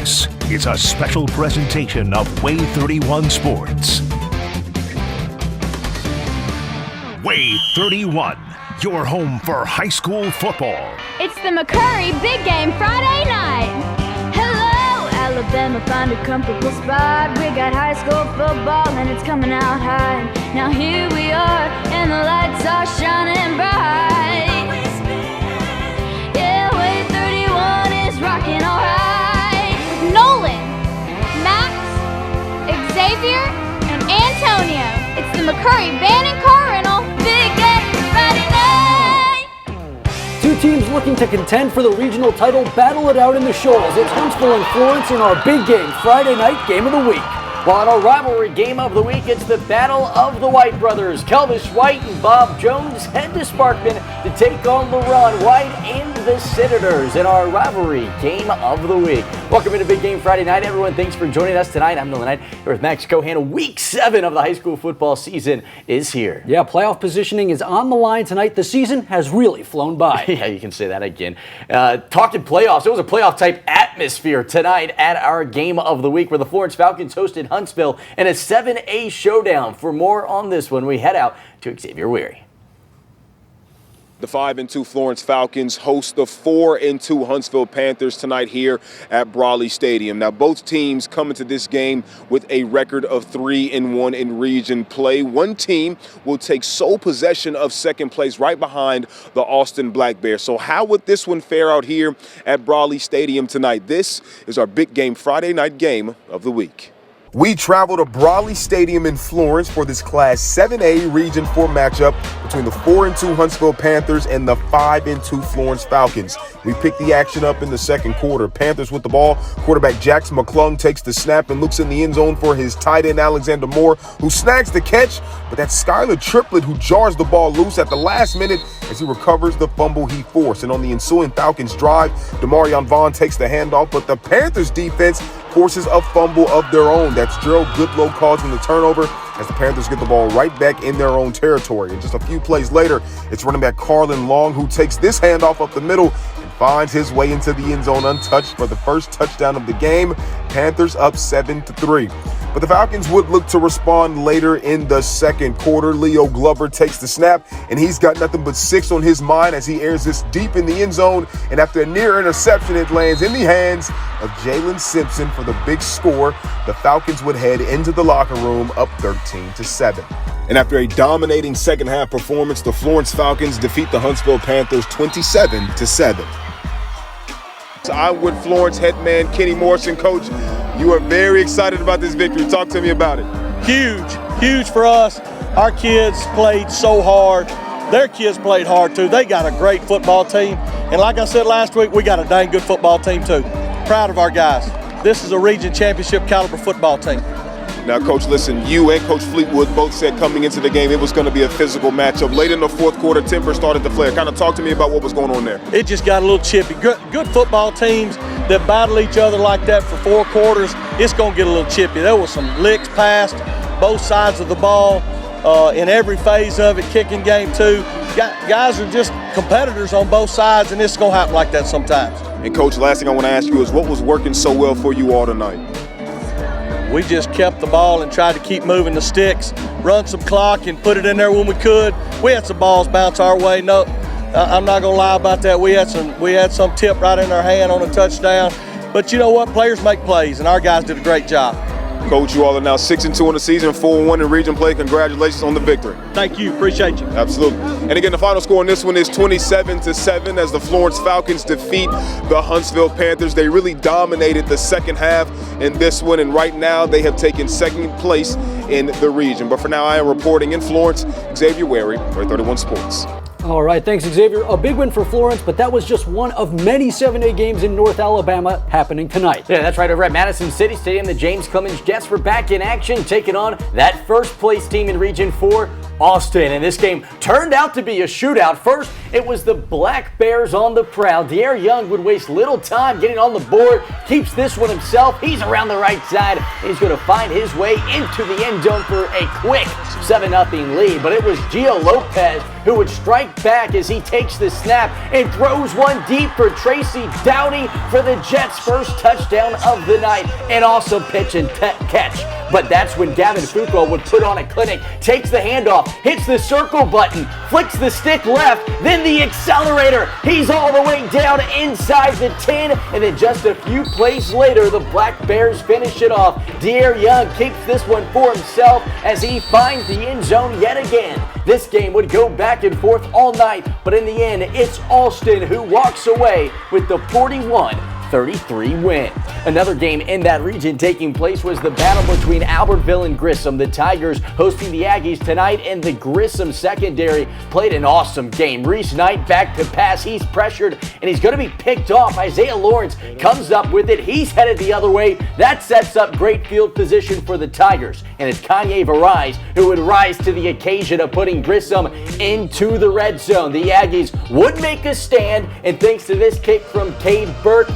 This is a special presentation of WAAY 31 Sports. WAAY 31, your home for high school football. It's the McCurry Big Game Friday night. Hello, Alabama, find a comfortable spot. We got high school football and it's coming out high. Now here we are and the lights are shining bright. Yeah, WAAY 31 is rocking all right. Nolan, Max, Xavier, and Antonio. It's the McCurry Band and Car Rental Big Game Friday night. Two teams looking to contend for the regional title battle it out in the Shoals. It's Huntsville and Florence in our big game Friday night game of the week. While in our rivalry game of the week, it's the battle of the White brothers. Kelvis White and Bob Jones head to Sparkman to take on LaRon White and the Senators in our rivalry game of the week. Welcome into Big Game Friday night, everyone. Thanks for joining us tonight. I'm Nolan Knight here with Max Cohan. Week 7 of the high school football season is here. Yeah, playoff positioning is on the line tonight. The season has really flown by. Yeah, you can say that again. Talking playoffs, it was a playoff-type atmosphere tonight at our game of the week where the Florence Falcons hosted Huntsville in a 7A showdown. For more on this one, we head out to Xavier Weary. The 5-2 Florence Falcons host the 4-2 Huntsville Panthers tonight here at Brawley Stadium. Now, both teams come into this game with a record of 3-1 in region play. One team will take sole possession of second place right behind the Austin Black Bears. So how would this one fare out here at Brawley Stadium tonight? This is our Big Game Friday night game of the week. We travel to Brawley Stadium in Florence for this Class 7A Region 4 matchup between the 4-2 Huntsville Panthers and the 5-2 Florence Falcons. We pick the action up in the second quarter. Panthers with the ball. Quarterback Jackson McClung takes the snap and looks in the end zone for his tight end Alexander Moore, who snags the catch, but that's Skylar Triplett who jars the ball loose at the last minute as he recovers the fumble he forced. And on the ensuing Falcons drive, Demarion Vaughn takes the handoff, but the Panthers defense forces a fumble of their own. That's Gerald Goodlow causing the turnover as the Panthers get the ball right back in their own territory. And just a few plays later, it's running back Carlin Long who takes this handoff up the middle and finds his way into the end zone untouched for the first touchdown of the game. Panthers up 7-3. But the Falcons would look to respond later in the second quarter. Leo Glover takes the snap, and he's got nothing but 6 on his mind as he airs this deep in the end zone. And after a near interception, it lands in the hands of Jalen Simpson for the big score. The Falcons would head into the locker room up 13-7. And after a dominating second half performance, the Florence Falcons defeat the Huntsville Panthers 27-7. I'm with Florence head man Kenny Morrison. Coach, you are very excited about this victory. Talk to me about it. Huge for us. Our kids played so hard. Their kids played hard too. They got a great football team. And like I said last week, we got a dang good football team too. Proud of our guys. This is a region championship caliber football team. Now, Coach, listen, you and Coach Fleetwood both said coming into the game it was going to be a physical matchup. Late in the fourth quarter, temper started to flare. Kind of talk to me about what was going on there. It just got a little chippy. Good football teams that battle each other like that for 4 quarters, it's going to get a little chippy. There was some licks passed both sides of the ball in every phase of it, kicking game too. Guys are just competitors on both sides, and it's going to happen like that sometimes. And, Coach, last thing I want to ask you is what was working so well for you all tonight? We just kept the ball and tried to keep moving the sticks, run some clock and put it in there when we could. We had some balls bounce our way. No, I'm not going to lie about that. We had some tip right in our hand on a touchdown. But you know what? Players make plays, and our guys did a great job. Coach, you all are now 6-2 in the season, 4-1 in region play. Congratulations on the victory. Thank you. Appreciate you. Absolutely. And again, the final score on this one is 27-7 as the Florence Falcons defeat the Huntsville Panthers. They really dominated the second half in this one, and right now they have taken second place in the region. But for now, I am reporting in Florence, Xavier Weary, WAAY 31 Sports. All right, thanks, Xavier. A big win for Florence, but that was just one of many 7A games in North Alabama happening tonight. Yeah, that's right. Over at Madison City Stadium, the James Clemens Jasper back in action, taking on that first place team in Region 4, Austin. And this game turned out to be a shootout. First, It was the Black Bears on the prowl. De'Aaron Young would waste little time getting on the board, keeps this one himself. He's around the right side, and he's going to find his way into the end zone for a quick 7-0 lead. But it was Gio Lopez who would strike back as he takes the snap and throws one deep for Tracy Downey for the Jets' first touchdown of the night, and also pitch and catch. But that's when Gavin Fuqua would put on a clinic, takes the handoff, hits the circle button, flicks the stick left, then the accelerator. He's all the way down inside the 10, and then just a few plays later, the Black Bears finish it off. De'Aaron Young keeps this one for himself as he finds the end zone yet again. This game would go back and forth all night, but in the end, it's Alston who walks away with the 41-33 win. Another game in that region taking place was the battle between Albertville and Grissom. The Tigers hosting the Aggies tonight, and the Grissom secondary played an awesome game. Reese Knight back to pass. He's pressured, and he's going to be picked off. Isaiah Lawrence comes up with it. He's headed the other way. That sets up great field position for the Tigers. And it's Kanye Varais who would rise to the occasion of putting Grissom into the red zone. The Aggies would make a stand, and thanks to this kick from Caden Burke,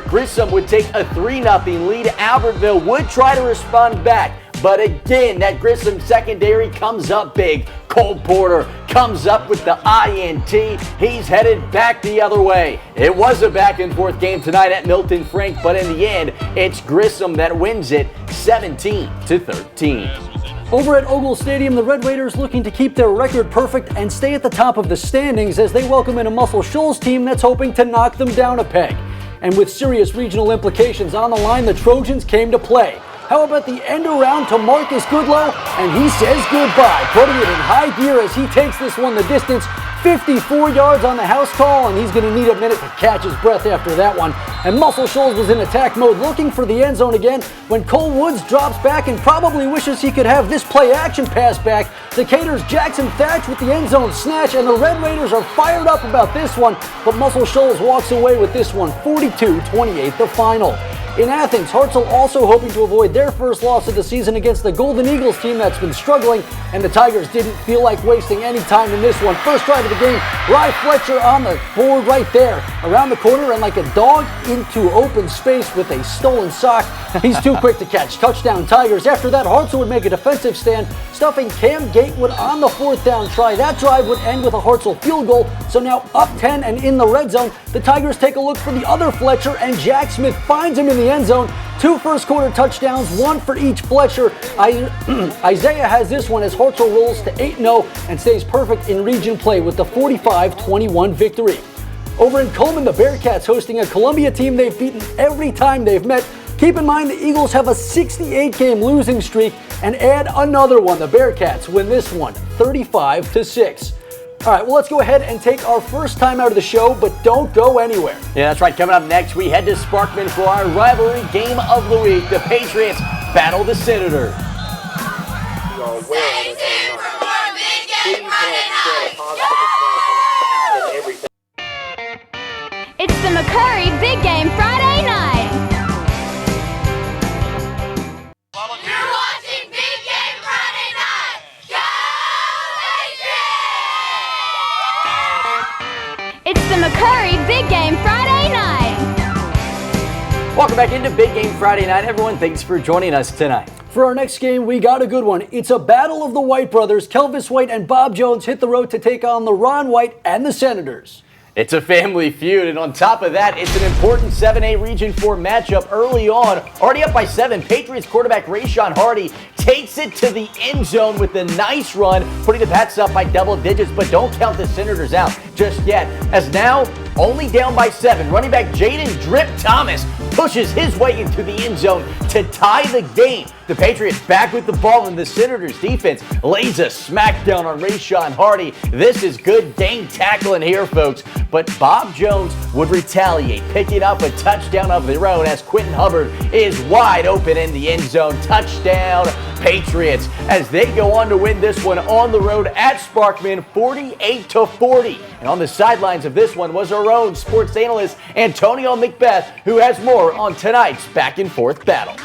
Grissom would take a 3-0 lead. Albertville would try to respond back, but again, that Grissom secondary comes up big. Cole Porter comes up with the INT. He's headed back the other way. It was a back-and-forth game tonight at Milton Frank, but in the end, it's Grissom that wins it 17-13. Over at Ogle Stadium, the Red Raiders looking to keep their record perfect and stay at the top of the standings as they welcome in a Muscle Shoals team that's hoping to knock them down a peg. And with serious regional implications on the line, the Trojans came to play. How about the end around to Marcus Goodlow? And he says goodbye, putting it in high gear as he takes this one the distance. 54 yards on the house call, and he's going to need a minute to catch his breath after that one. And Muscle Shoals was in attack mode looking for the end zone again when Cole Woods drops back and probably wishes he could have this play action pass back. Decatur's Jackson Thatch with the end zone snatch, and the Red Raiders are fired up about this one, but Muscle Shoals walks away with this one 42-28 the final. In Athens, Hartselle also hoping to avoid their first loss of the season against the Golden Eagles team that's been struggling, and the Tigers didn't feel like wasting any time in this one. First drive of the game, Rye Fletcher on the board right there, around the corner and like a dog into open space with a stolen sock. He's too quick to catch. Touchdown Tigers. After that, Hartselle would make a defensive stand, stuffing Cam Gatewood on the fourth down try. That drive would end with a Hartselle field goal, so now up 10 and in the red zone. The Tigers take a look for the other Fletcher, and Jack Smith finds him in the end zone. 2 first-quarter touchdowns, 1 for each Fletcher. Isaiah has this one as Hartselle rolls to 8-0 and stays perfect in region play with the 45-21 victory. Over in Coleman, the Bearcats hosting a Columbia team they've beaten every time they've met. Keep in mind the Eagles have a 68-game losing streak, and add another one. The Bearcats win this one 35-6. All right, well, let's go ahead and take our first time out of the show, but don't go anywhere. Yeah, that's right. Coming up next, we head to Sparkman for our rivalry game of the week. The Patriots battle the Senators. It's the McCurry Big Game Friday night. You're watching Big Game Friday night. Go Patriots! It's the McCurry Big Game Friday night. Welcome back into Big Game Friday night, everyone. Thanks for joining us tonight. For our next game, we got a good one. It's a battle of the White brothers. Kelvis White and Bob Jones hit the road to take on the Ron White and the Senators. It's a family feud, and on top of that, it's an important 7A Region 4 matchup early on. Already up by 7, Patriots quarterback Rashawn Hardy takes it to the end zone with a nice run, putting the Pats up by double digits, but don't count the Senators out just yet, as now only down by 7. Running back Jaden Drip Thomas pushes his way into the end zone to tie the game. The Patriots back with the ball, and the Senators defense lays a smackdown on Rashawn Hardy. This is good dang tackling here, folks. But Bob Jones would retaliate, picking up a touchdown of their own as Quentin Hubbard is wide open in the end zone. Touchdown, Patriots, as they go on to win this one on the road at Sparkman 48-40. And on the sidelines of this one was our own sports analyst Antonio Macbeth, who has more on tonight's back and forth battle.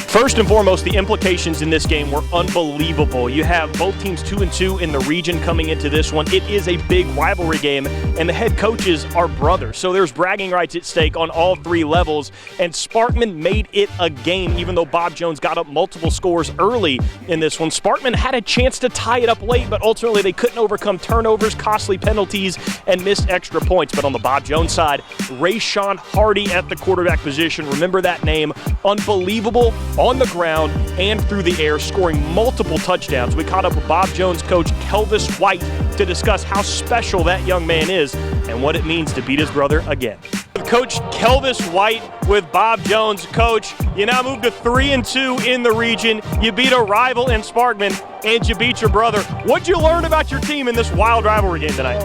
First and foremost, the implications in this game were unbelievable. You have both teams 2-2 in the region coming into this one. It is a big rivalry game, and the head coaches are brothers. So there's bragging rights at stake on all three levels, and Sparkman made it a game, even though Bob Jones got up multiple scores early in this one. Sparkman had a chance to tie it up late, but ultimately they couldn't overcome turnovers, costly penalties, and missed extra points. But on the Bob Jones side, Rayshawn Hardy at the quarterback position, remember that name, unbelievable on the ground and through the air, scoring multiple touchdowns. We caught up with Bob Jones coach Kelvis White to discuss how special that young man is and what it means to beat his brother again. Coach Kelvis White with Bob Jones. Coach, you now move to 3-2 in the region. You beat a rival in Sparkman, and you beat your brother. What'd you learn about your team in this wild rivalry game tonight?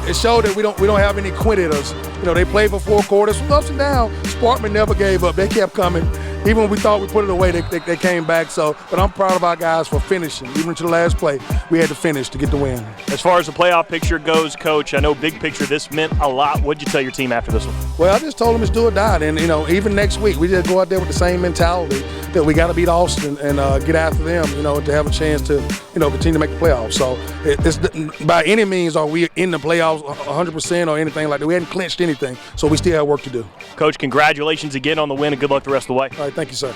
It showed that we don't have any quitters. You know, they played for 4 quarters, from ups and downs. Sparkman never gave up. They kept coming. Even when we thought we put it away, they came back. So, but I'm proud of our guys for finishing. Even to the last play, we had to finish to get the win. As far as the playoff picture goes, Coach, I know big picture, this meant a lot. What'd you tell your team after this one? Well, I just told them it's do or die. And, even next week, we just go out there with the same mentality that we got to beat Austin and get after them, to have a chance to, continue to make the playoffs. So it's by any means are we in the playoffs 100% or anything like that. We hadn't clinched anything, so we still have work to do. Coach, congratulations again on the win and good luck the rest of the way. All right, thank you, sir.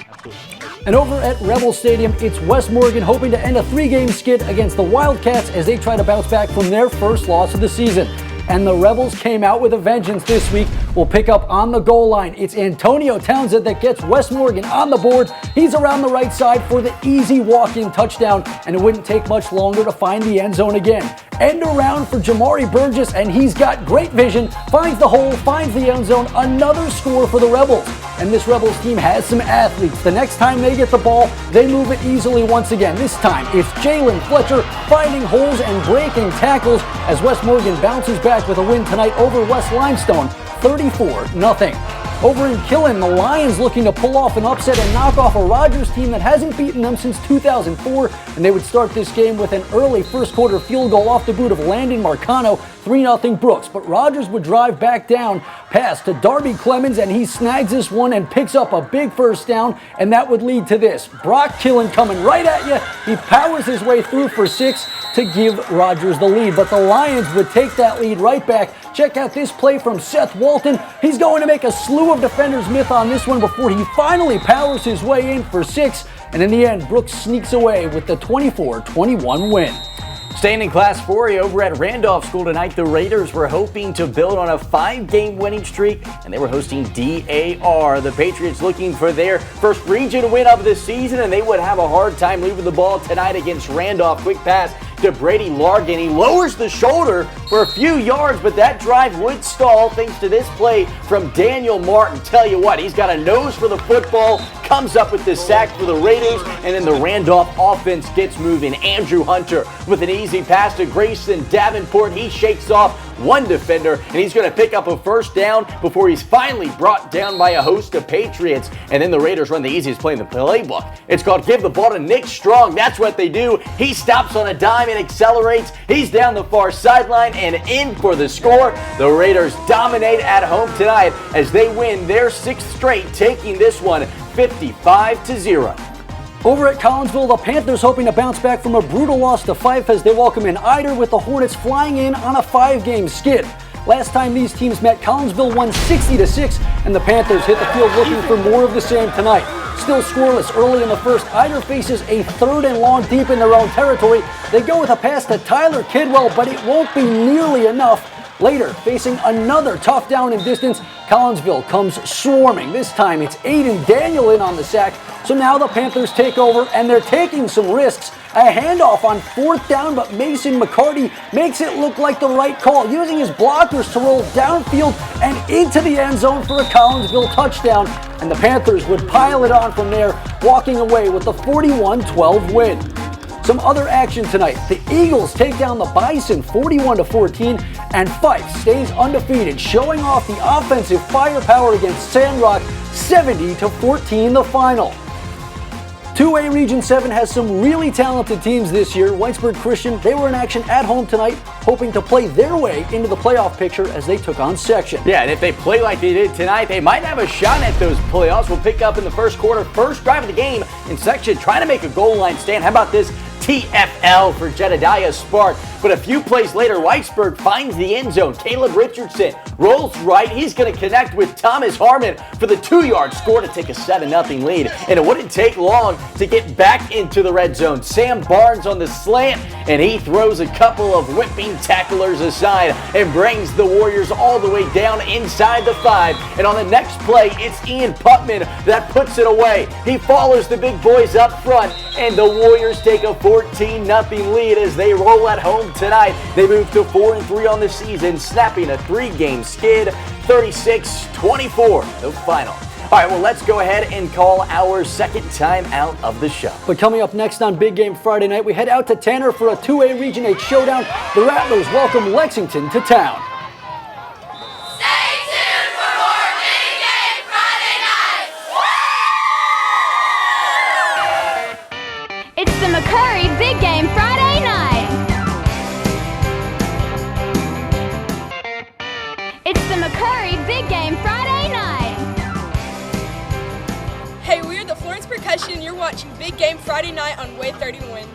And over at Rebel Stadium, it's West Morgan hoping to end a 3-game skid against the Wildcats as they try to bounce back from their first loss of the season. And the Rebels came out with a vengeance this week. We'll pick up on the goal line. It's Antonio Townsend that gets West Morgan on the board. He's around the right side for the easy walk-in touchdown, and it wouldn't take much longer to find the end zone again. End around for Jamari Burgess, and he's got great vision, finds the hole, finds the end zone, another score for the Rebels. And this Rebels team has some athletes. The next time they get the ball, they move it easily once again. This time, it's Jalen Fletcher finding holes and breaking tackles as West Morgan bounces back with a win tonight over West Limestone, 34-0. Over in Killen, the Lions looking to pull off an upset and knock off a Rogers team that hasn't beaten them since 2004, and they would start this game with an early first quarter field goal off the boot of Landon Marcano, 3-0 Brooks. But Rogers would drive back down, pass to Darby Clemens, and he snags this one and picks up a big first down, and that would lead to this. Brock Killen coming right at you. He powers his way through for 6 to give Rogers the lead, but the Lions would take that lead right back. Check out this play from Seth Walton. He's going to make a slew of defenders miss on this one before he finally powers his way in for 6, and in the end, Brooks sneaks away with the 24-21 win. Staying in Class 4A over at Randolph School tonight, the Raiders were hoping to build on a 5-game winning streak, and they were hosting DAR. The Patriots looking for their first region win of the season, and they would have a hard time leaving the ball tonight against Randolph. Quick pass to Brady Largan. He lowers the shoulder for a few yards, but that drive would stall thanks to this play from Daniel Martin. Tell you what, he's got a nose for the football, comes up with the sack for the Raiders, and then the Randolph offense gets moving. Andrew Hunter with an easy pass to Grayson Davenport. He shakes off one defender, and he's going to pick up a first down before he's finally brought down by a host of Patriots. And then the Raiders run the easiest play in the playbook. It's called give the ball to Nick Strong. That's what they do. He stops on a dime and accelerates. He's down the far sideline and in for the score. The Raiders dominate at home tonight as they win their 6th straight, taking this one 55-0. Over at Collinsville, the Panthers hoping to bounce back from a brutal loss to Fife as they welcome in Eider, with the Hornets flying in on a 5-game skid. Last time these teams met, Collinsville won 60-6, and the Panthers hit the field looking for more of the same tonight. Still scoreless early in the first, Eider faces a 3rd and long deep in their own territory. They go with a pass to Tyler Kidwell, but it won't be nearly enough. Later, facing another tough down and distance, Collinsville comes swarming. This time it's Aiden Daniel in on the sack. So now the Panthers take over, and they're taking some risks. A handoff on 4th down, but Mason McCarty makes it look like the right call, using his blockers to roll downfield and into the end zone for a Collinsville touchdown. And the Panthers would pile it on from there, walking away with the 41-12 win. Some other action tonight. The Eagles take down the Bison 41-14, and Fife stays undefeated, showing off the offensive firepower against Sandrock, 70-14 the final. 2A Region 7 has some really talented teams this year. Whitesburg Christian, they were in action at home tonight, hoping to play their way into the playoff picture as they took on Section. Yeah, and if they play like they did tonight, they might have a shot at those playoffs. We'll pick up in the first quarter, first drive of the game in Section, trying to make a goal line stand. How about this? TFL for Jedediah Spark. But a few plays later, Whitesburg finds the end zone. Caleb Richardson rolls right. He's going to connect with Thomas Harmon for the 2-yard score to take a 7-0 lead. And it wouldn't take long to get back into the red zone. Sam Barnes on the slant, and he throws a couple of whipping tacklers aside and brings the Warriors all the way down inside the 5. And on the next play, it's Ian Putman that puts it away. He follows the big boys up front, and the Warriors take a 14-0 lead as they roll at home tonight. They move to 4-3 on the season, snapping a 3-game skid, 36-24, the final. All right, well, let's go ahead and call our second time out of the show. But coming up next on Big Game Friday night, we head out to Tanner for a 2A Region 8 showdown. The Rattlers welcome Lexington to town. Stay tuned for more Big Game Friday night. It's the McCurry Big Game Friday night. It's the McCurry Big Game Friday night. Hey, we are the Florence Percussion, and you're watching Big Game Friday night on WAAY 31.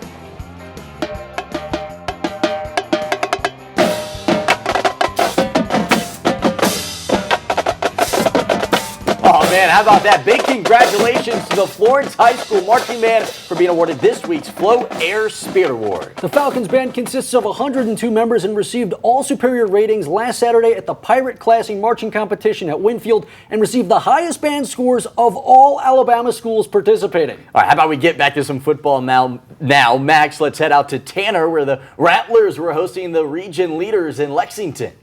Oh man, how about that? Big congratulations to the Florence High School Marching Band for being awarded this week's Flow Air Spirit Award. The Falcons Band consists of 102 members and received all superior ratings last Saturday at the Pirate Classing Marching Competition at Winfield and received the highest band scores of all Alabama schools participating. All right, how about we get back to some football now? Max, let's head out to Tanner where the Rattlers were hosting the region leaders in Lexington.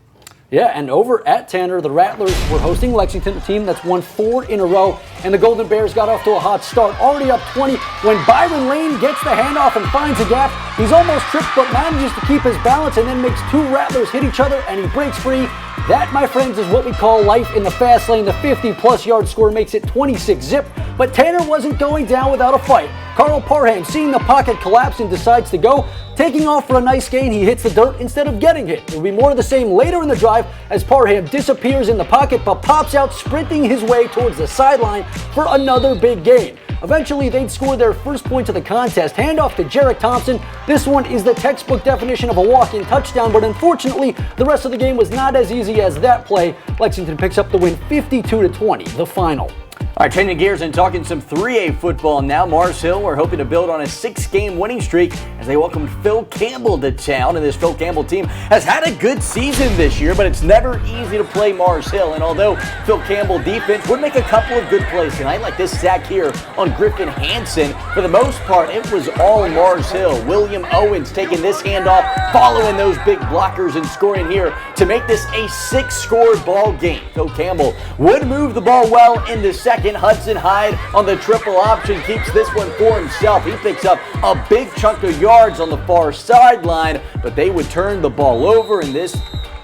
Yeah, and over at Tanner, the Rattlers were hosting Lexington, a team that's won 4 in a row, and the Golden Bears got off to a hot start, already up 20, when Byron Lane gets the handoff and finds a gap. He's almost tripped, but manages to keep his balance and then makes 2 Rattlers hit each other, and he breaks free. That, my friends, is what we call life in the fast lane. The 50-plus yard score makes it 26-zip, but Tanner wasn't going down without a fight. Carl Parham, seeing the pocket collapse, and decides to go. Taking off for a nice gain, he hits the dirt instead of getting hit. It will be more of the same later in the drive as Parham disappears in the pocket but pops out, sprinting his way towards the sideline for another big gain. Eventually, they'd score their first point of the contest. Handoff to Jarek Thompson. This one is the textbook definition of a walk-in touchdown, but unfortunately, the rest of the game was not as easy as that play. Lexington picks up the win 52-20, the final. All right, changing gears and talking some 3A football now. Mars Hill, we're hoping to build on a 6-game winning streak as they welcomed Phil Campbell to town. And this Phil Campbell team has had a good season this year, but it's never easy to play Mars Hill. And although Phil Campbell defense would make a couple of good plays tonight, like this sack here on Griffin Hansen, for the most part, it was all Mars Hill. William Owens taking this handoff, following those big blockers and scoring here to make this a 6-score ball game. Phil Campbell would move the ball well in the second. Hudson Hyde on the triple option keeps this one for himself. He picks up a big chunk of yards on the far sideline, but they would turn the ball over, and this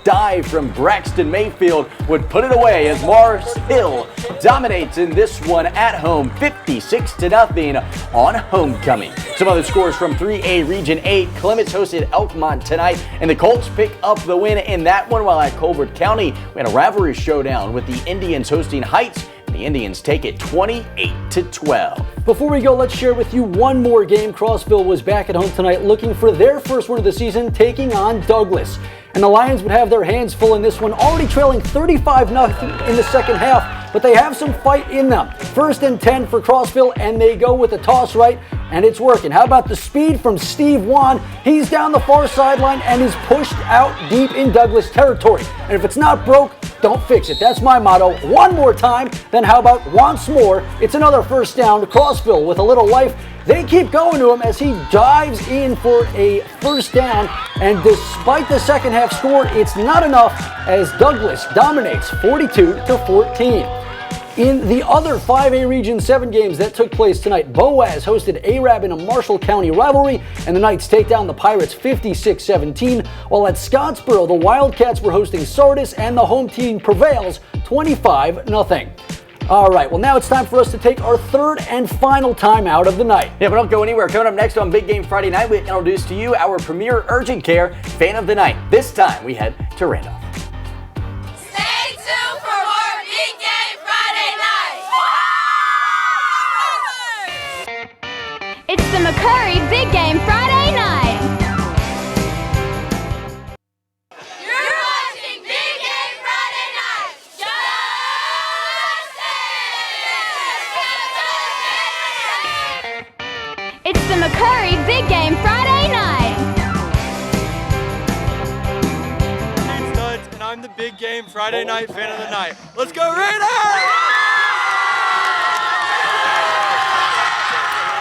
dive from Braxton Mayfield would put it away as Mars Hill dominates in this one at home, 56-0 on homecoming. Some other scores from 3A Region 8. Clements hosted Elkmont tonight, and the Colts pick up the win in that one, while at Colbert County, we had a rivalry showdown with the Indians hosting Heights. The Indians take it 28-12. Before we go, let's share with you one more game. Crossville was back at home tonight looking for their first win of the season, taking on Douglas. And the Lions would have their hands full in this one, already trailing 35-0 in the second half, but they have some fight in them. 1st and 10 for Crossville, and they go with the toss right, and it's working. How about the speed from Steve Wan? He's down the far sideline and is pushed out deep in Douglas territory. And if it's not broke, don't fix it. That's my motto. One more time, then how about once more? It's another first down to Crossville with a little life. They keep going to him as he dives in for a first down, and despite the second half score, it's not enough as Douglas dominates 42-14. In the other 5A Region 7 games that took place tonight, Boaz hosted Arab in a Marshall County rivalry, and the Knights take down the Pirates 56-17, while at Scottsboro, the Wildcats were hosting Sardis, and the home team prevails 25-0. All right, well, now it's time for us to take our third and final timeout of the night. Yeah, but don't go anywhere. Coming up next on Big Game Friday Night, we introduce to you our premier urgent care fan of the night. This time, we head to Randolph. Stay tuned for more Big Game Friday Night. It's the McCurry Big Game Friday Night. You're watching Big Game Friday Night. It's the McCurry Big Game Friday Night. It's Studs, and I'm the Big Game Friday Night fan of the night. Let's go Raiders!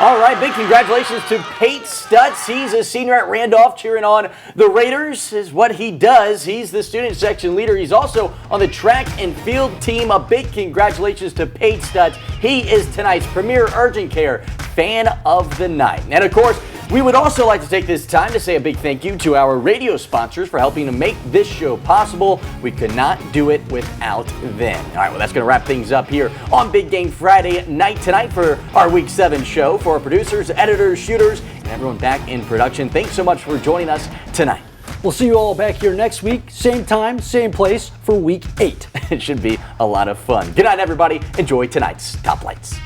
All right, big congratulations to Pate Stutz. He's a senior at Randolph cheering on the Raiders is what he does. He's the student section leader. He's also on the track and field team. A big congratulations to Pate Stutz. He is tonight's premier urgent care fan of the night. And of course, we would also like to take this time to say a big thank you to our radio sponsors for helping to make this show possible. We could not do it without them. All right, well, that's going to wrap things up here on Big Game Friday Night tonight for our Week 7 show. For our producers, editors, shooters, and everyone back in production, thanks so much for joining us tonight. We'll see you all back here next week, same time, same place for Week 8. It should be a lot of fun. Good night, everybody. Enjoy tonight's Top Lights.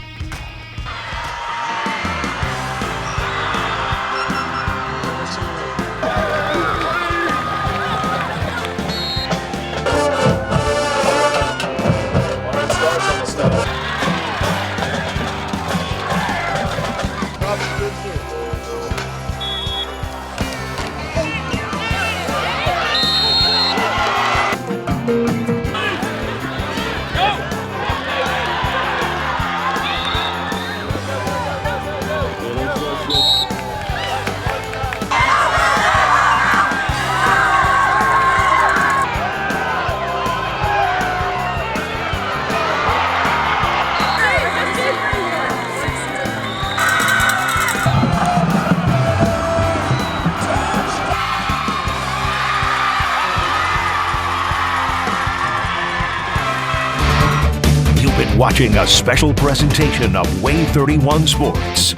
Watching a special presentation of WAAY 31 Sports.